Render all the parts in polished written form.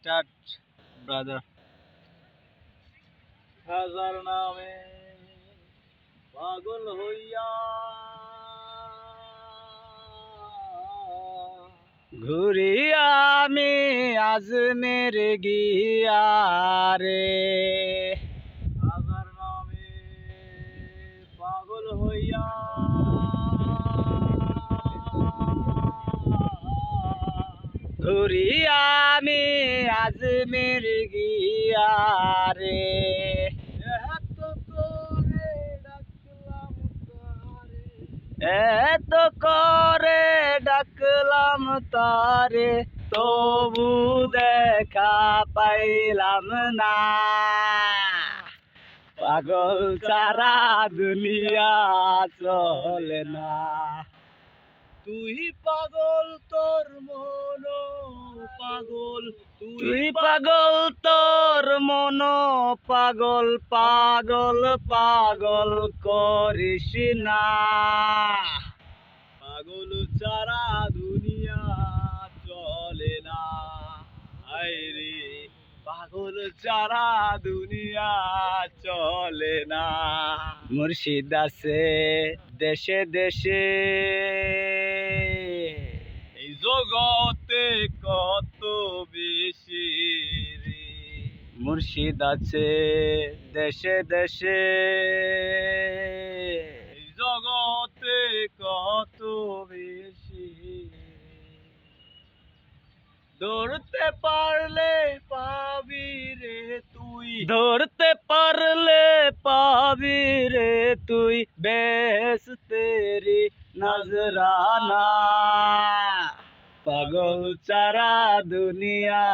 Start brother. হাজার নামে পাগল হইয়া ঘুরি আমি আজমের গিয়া রে। হাজার নামে পাগল হইয়া ঘুরি আমি আজমের গিয়া রে। এত করে ডাকলাম তারে তবু দেখা পাইলাম না। পাগল সারা দুনিয়া চলে না। তুই পাগল তোর মন পাগল, তুই পাগল তোর মন পাগল, পাগল পাগল করিস না। পাগল সারা দুনিয়া চলে না। আইরে পাগল সারা দুনিয়া চলে না। মুর্শিদ আছে দেশে দেশে, এই জগতে কত বেশি রে। মুর্শিদ আছে দেশে দেশে, এই জগতে কত বেশি। ধরতে পারলে পাবি রে তুই, ধরতে পারলে পাবি রে তুই বেহেশতেরি নজরানা। পাগল সারা দুনিয়া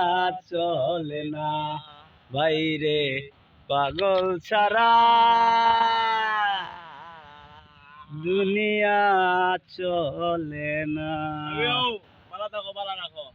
চলে না ভাইরে, পাগল সারা দুনিয়া চলে না। ভালো থাকো, ভালো রাখো।